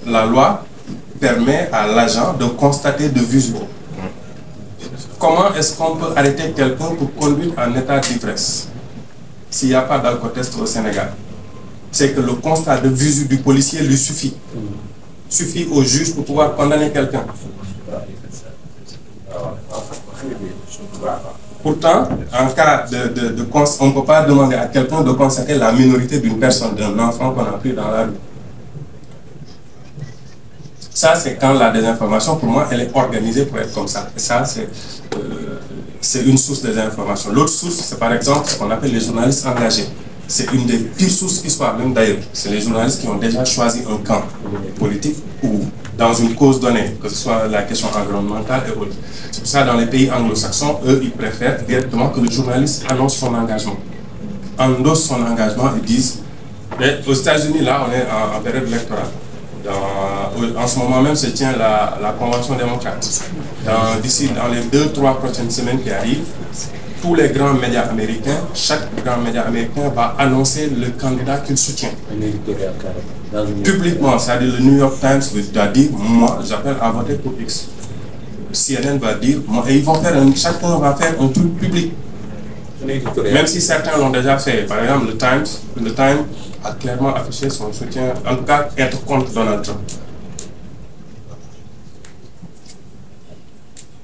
la loi permet à l'agent de constater de visu. Comment est-ce qu'on peut arrêter quelqu'un pour conduire en état d'ivresse s'il n'y a pas d'alcotest au Sénégal? C'est que le constat de visu du policier lui suffit. Suffit au juge pour pouvoir condamner quelqu'un. Pourtant, en cas on ne peut pas demander à quelqu'un de constater la minorité d'une personne, d'un enfant qu'on a pris dans la rue. Ça, c'est quand la désinformation, pour moi, elle est organisée pour être comme ça. Et ça, c'est une source de désinformation. L'autre source, c'est par exemple ce qu'on appelle les journalistes engagés. C'est une des pires sources qui soit, même d'ailleurs. C'est les journalistes qui ont déjà choisi un camp politique ou dans une cause donnée, que ce soit la question environnementale et autres. C'est pour ça, dans les pays anglo-saxons, eux, ils préfèrent directement que le journaliste annonce son engagement. Endosse son engagement et disent, mais aux États-Unis, là, on est en période électorale. En ce moment même se tient la Convention démocrate. D'ici dans les 2-3 prochaines semaines qui arrivent, tous les grands médias américains, chaque grand média américain va annoncer le candidat qu'il soutient. Publiquement, c'est-à-dire le New York Times va dire, moi j'appelle à voter pour X. CNN va dire, moi, et ils vont faire chacun va faire un truc public. Même si certains l'ont déjà fait. Par exemple, le Times a clairement affiché son soutien, en tout cas être contre Donald Trump.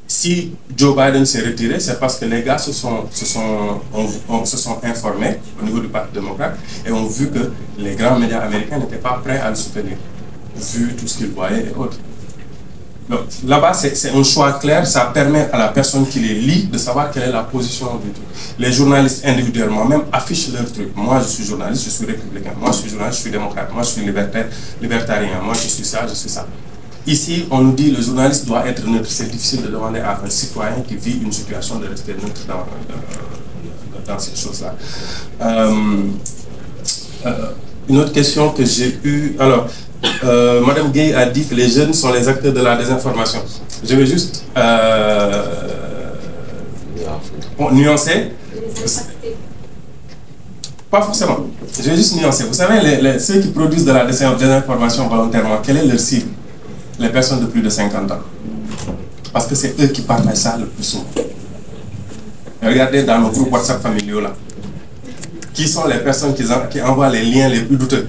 Si Joe Biden s'est retiré, c'est parce que les gars se sont informés au niveau du Parti démocrate et ont vu que les grands médias américains n'étaient pas prêts à le soutenir, vu tout ce qu'ils voyaient et autres. Donc là-bas, c'est un choix clair, ça permet à la personne qui les lit de savoir quelle est la position du tout. Les journalistes individuellement même affichent leur truc. Moi, je suis journaliste, je suis républicain. Moi, je suis journaliste, je suis démocrate. Moi, je suis libertarien. Moi, je suis ça, je suis ça. Ici, on nous dit que le journaliste doit être neutre. C'est difficile de demander à un citoyen qui vit une situation de rester neutre dans ces choses-là. Une autre question que j'ai eue... Alors, Madame Gueye a dit que les jeunes sont les acteurs de la désinformation. Je vais juste nuancer. Pas forcément. Je vais juste nuancer. Vous savez, ceux qui produisent de la désinformation volontairement, quelle est leur cible? Les personnes de plus de 50 ans. Parce que c'est eux qui partagent ça le plus souvent. Regardez dans nos groupes WhatsApp familiaux là. Qui sont les personnes qui envoient les liens les plus douteux?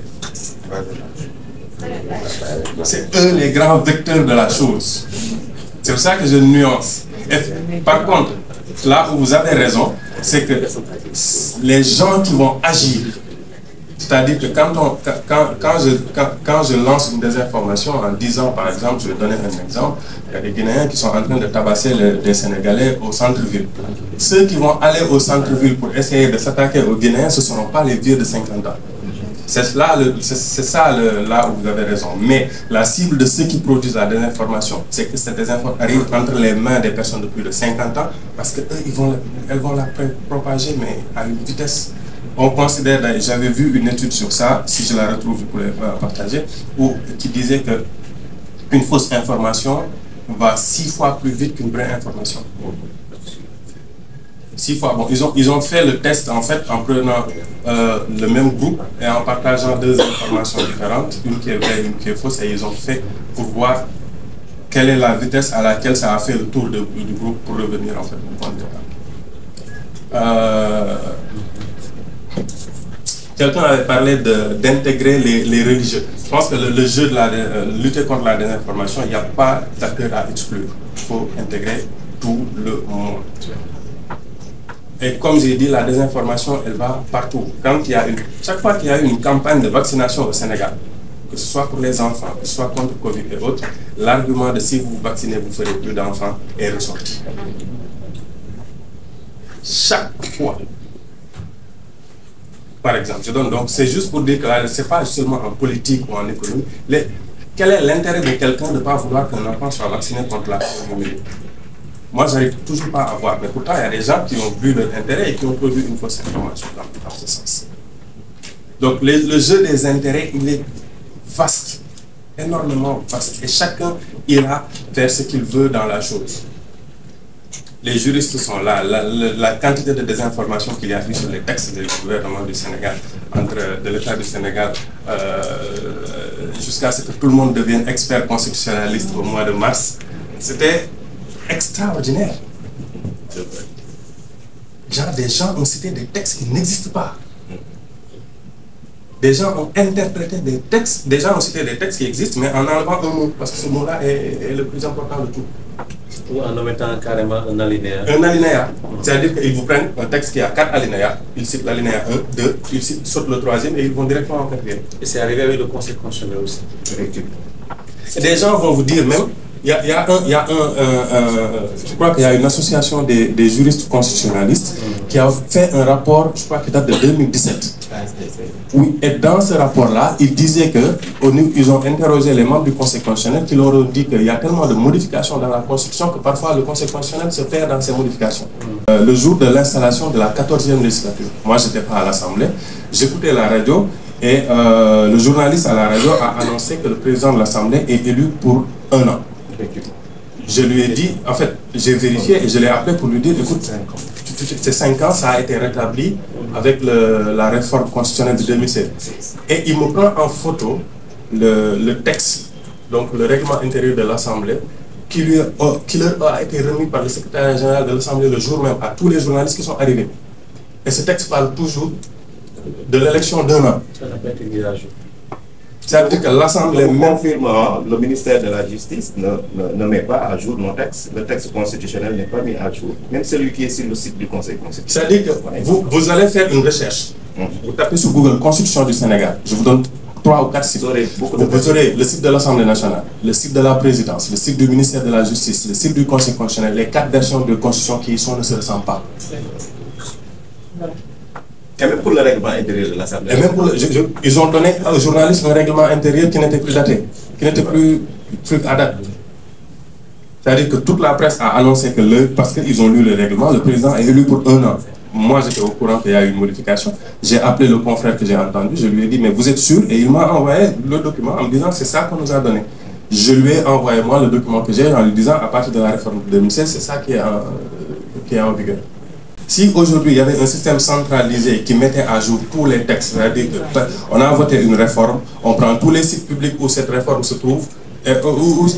C'est eux les grands vecteurs de la chose. C'est pour ça que je nuance. Et par contre, là où vous avez raison, c'est que les gens qui vont agir, c'est-à-dire que quand je lance une désinformation en disant, par exemple, je vais donner un exemple, il y a des Guinéens qui sont en train de tabasser des Sénégalais au centre-ville. Ceux qui vont aller au centre-ville pour essayer de s'attaquer aux Guinéens, ce ne seront pas les vieux de 50 ans. C'est ça là où vous avez raison. Mais la cible de ceux qui produisent la désinformation, c'est que cette désinformation arrive entre les mains des personnes de plus de 50 ans, parce qu'eux, elles vont la propager, mais à une vitesse. On considère, j'avais vu une étude sur ça, si je la retrouve, je pourrais partager, qui disait qu'une fausse information va 6 fois plus vite qu'une vraie information. 6 fois. Bon, ils ont fait le test en fait en prenant le même groupe et en partageant 2 informations différentes, une qui est vraie et une qui est fausse, et ils ont fait pour voir quelle est la vitesse à laquelle ça a fait le tour du groupe pour revenir en fait au point de départ. Quelqu'un avait parlé d'intégrer les religieux. Je pense que le jeu de lutter contre la désinformation, il n'y a pas d'acteur à exclure. Il faut intégrer tout le monde. Et comme j'ai dit, la désinformation, elle va partout. Chaque fois qu'il y a une campagne de vaccination au Sénégal, que ce soit pour les enfants, que ce soit contre Covid et autres, l'argument de si vous vous vaccinez, vous ferez plus d'enfants est ressorti. Chaque fois. Par exemple, je donne donc, c'est juste pour dire que ce n'est pas seulement en politique ou en économie. Quel est l'intérêt de quelqu'un de ne pas vouloir qu'un enfant soit vacciné contre la COVID? Moi, je n'arrive toujours pas à voir. Mais pourtant, il y a des gens qui ont vu leur intérêt et qui ont produit une fausse information dans ce sens. Donc, le jeu des intérêts, il est vaste, énormément vaste. Et chacun ira faire ce qu'il veut dans la chose. les juristes sont là, la quantité de désinformation qu'il y a eu sur les textes du gouvernement du Sénégal, de l'État du Sénégal, jusqu'à ce que tout le monde devienne expert constitutionnaliste au mois de mars, c'était extraordinaire. Genre, des gens ont cité des textes qui n'existent pas. Des gens ont interprété des textes, des gens ont cité des textes qui existent, mais en enlevant un mot, parce que ce mot-là est le plus important de tout. Ou en omettant carrément un alinéa. Un alinéa. C'est-à-dire qu'ils vous prennent un texte qui a 4 alinéas, ils citent l'alinéa 1, 2, ils sautent le 3e et ils vont directement en 4e. Et c'est arrivé avec le Conseil constitutionnel aussi. Des gens vont vous dire même, je crois qu'il y a une association des juristes constitutionnalistes qui a fait un rapport, je crois qui date de 2017. Oui, et dans ce rapport-là, ils disaient qu'ils ont interrogé les membres du Conseil constitutionnel qui leur ont dit qu'il y a tellement de modifications dans la Constitution que parfois le Conseil constitutionnel se perd dans ces modifications. Le jour de l'installation de la 14e législature, moi je n'étais pas à l'Assemblée, j'écoutais la radio et le journaliste à la radio a annoncé que le président de l'Assemblée est élu pour 1 an. Je lui ai dit, en fait, j'ai vérifié et je l'ai appelé pour lui dire, écoute, ces 5 ans, ça a été rétabli avec la réforme constitutionnelle de 2016. Et il me prend en photo le texte, donc le règlement intérieur de l'Assemblée, qui leur a été remis par le secrétaire général de l'Assemblée le jour même à tous les journalistes qui sont arrivés. Et ce texte parle toujours de l'élection d'1 an. Ça n'a pas été mis à jour. C'est-à-dire que l'Assemblée confirme, le ministère de la Justice ne met pas à jour nos textes. Le texte constitutionnel n'est pas mis à jour. Même celui qui est sur le site du Conseil constitutionnel. C'est-à-dire que vous allez faire une recherche. Vous tapez sur Google Constitution du Sénégal. Je vous donne 3 ou 4 sites. Vous aurez le site de l'Assemblée nationale, le site de la présidence, le site du ministère de la Justice, le site du Conseil constitutionnel. Les 4 versions de constitution qui y sont ne se ressemblent pas. Et même pour le règlement intérieur de l'Assemblée. Et même pour ils ont donné aux journalistes un règlement intérieur qui n'était plus daté, qui n'était plus à date. C'est-à-dire que toute la presse a annoncé que parce qu'ils ont lu le règlement, le président est élu pour 1 an. Moi, j'étais au courant qu'il y a eu une modification. J'ai appelé le confrère que j'ai entendu, je lui ai dit, mais vous êtes sûr? Et il m'a envoyé le document en me disant, c'est ça qu'on nous a donné. Je lui ai envoyé moi le document que j'ai en lui disant, à partir de la réforme de 2016, c'est ça qui est en vigueur. Si aujourd'hui il y avait un système centralisé qui mettait à jour tous les textes, c'est-à-dire qu'on a voté une réforme, on prend tous les sites publics où cette réforme se trouve,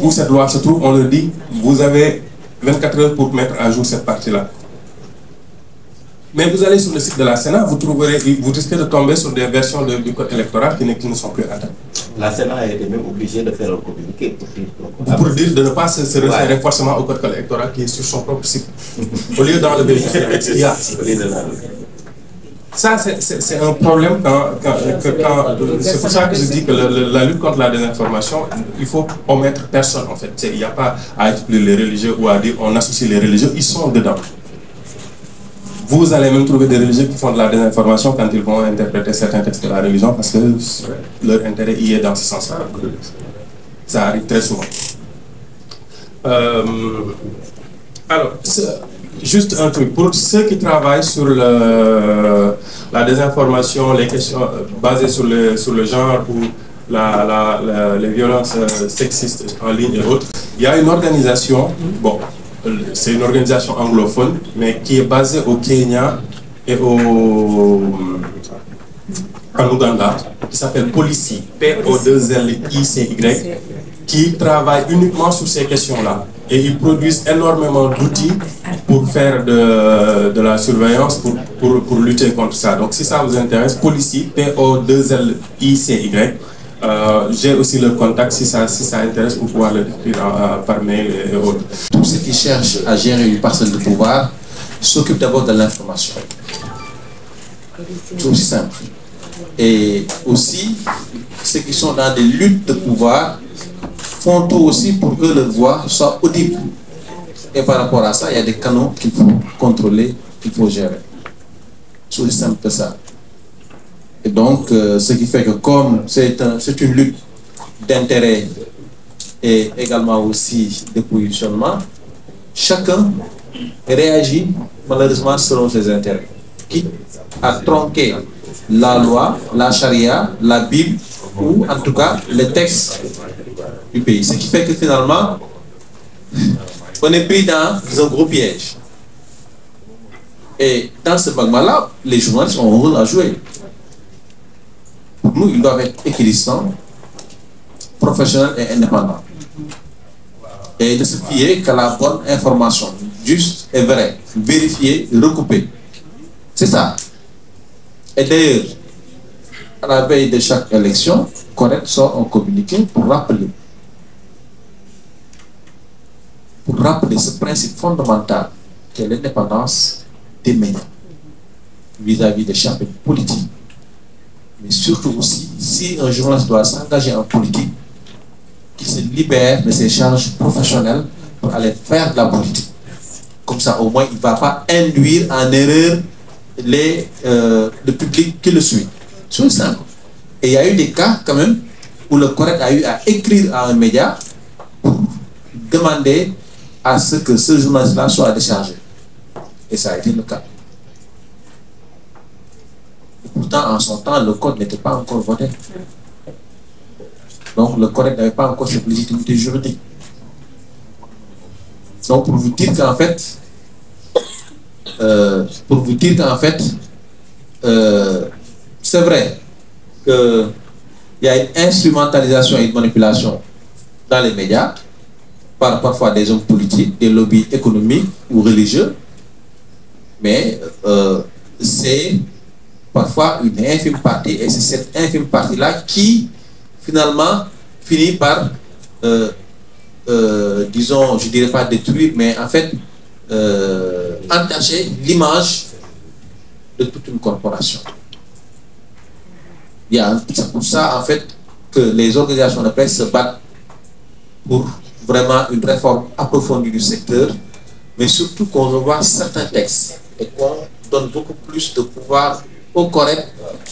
où cette loi se trouve, on leur dit, vous avez 24 heures pour mettre à jour cette partie-là. Mais vous allez sur le site de la Sénat, vous risquez de tomber sur des versions du code électoral qui ne sont plus atteintes. La Sénat a été même obligée de faire un communiqué pour dire de ne pas se référer forcément au code électoral qui est sur son propre site. Au lieu d'enlever ce qu'il y a. Ça, c'est un problème c'est pour ça que je dis que la lutte contre la désinformation, il faut omettre personne en fait. Il n'y a pas à exclure les religieux ou à dire on associe les religieux, ils sont dedans. Vous allez même trouver des religieux qui font de la désinformation quand ils vont interpréter certains textes de la religion parce que leur intérêt y est dans ce sens-là. Ça arrive très souvent. Alors, juste un truc. Pour ceux qui travaillent sur la désinformation, les questions basées sur le genre ou les violences sexistes en ligne et autres, il y a une organisation, bon, c'est une organisation anglophone, mais qui est basée au Kenya et en Ouganda, qui s'appelle Policy, P-O-2-L-I-C-Y, qui travaille uniquement sur ces questions-là. Et ils produisent énormément d'outils pour faire de la surveillance, pour lutter contre ça. Donc si ça vous intéresse, Policy, P-O-2-L-I-C-Y, j'ai aussi le contact si ça intéresse pour pouvoir le écrire par mail et autres. Tous ceux qui cherchent à gérer une parcelle de pouvoir s'occupent d'abord de l'information. C'est aussi simple. Et aussi, ceux qui sont dans des luttes de pouvoir font tout aussi pour que leur voix soit audible. Et par rapport à ça, il y a des canaux qu'il faut contrôler, qu'il faut gérer. C'est aussi simple que ça. Et donc, ce qui fait que comme c'est une lutte d'intérêt et également aussi de positionnement, chacun réagit malheureusement selon ses intérêts. Quitte à tronquer la loi, la charia, la Bible ou en tout cas les textes du pays. Ce qui fait que finalement, on est pris dans un gros piège. Et dans ce magma-là, les journalistes ont un rôle à jouer. Pour nous, ils doivent être équidistants, professionnels et indépendants. Et ne se fier qu'à la bonne information, juste et vraie, vérifiée, recoupée. C'est ça. Et d'ailleurs, à la veille de chaque élection, Correct sort un communiqué pour rappeler ce principe fondamental qu'est l'indépendance des médias vis-à-vis des chapitres politiques. Mais surtout aussi, si un journaliste doit s'engager en politique, qu'il se libère de ses charges professionnelles pour aller faire de la politique. Comme ça, au moins, il ne va pas induire en erreur le public qui le suit. C'est simple. Et il y a eu des cas, quand même, où le Correct a eu à écrire à un média pour demander à ce que ce journaliste-là soit déchargé. Et ça a été le cas. Et pourtant, en son temps, le code n'était pas encore voté. Donc, le Correct n'avait pas encore cette légitimité juridique. Donc, pour vous dire qu'en fait, c'est vrai qu'il y a une instrumentalisation et une manipulation dans les médias par parfois des hommes politiques, des lobbies économiques ou religieux, mais c'est parfois une infime partie, et c'est cette infime partie-là qui finalement finit par, disons, je ne dirais pas détruire, mais en fait entacher l'image de toute une corporation. C'est pour ça, en fait, que les organisations de presse se battent pour vraiment une réforme approfondie du secteur, mais surtout qu'on revoie certains textes et qu'on donne beaucoup plus de pouvoir au Correct,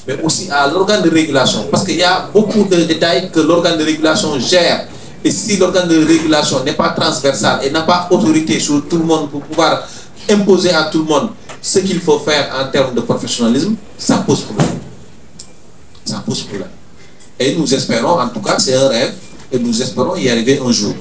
mais aussi à l'organe de régulation. Parce qu'il y a beaucoup de détails que l'organe de régulation gère. Et si l'organe de régulation n'est pas transversal et n'a pas autorité sur tout le monde pour pouvoir imposer à tout le monde ce qu'il faut faire en termes de professionnalisme, ça pose problème. Ça pose problème. Et nous espérons, en tout cas, c'est un rêve, et nous espérons y arriver un jour.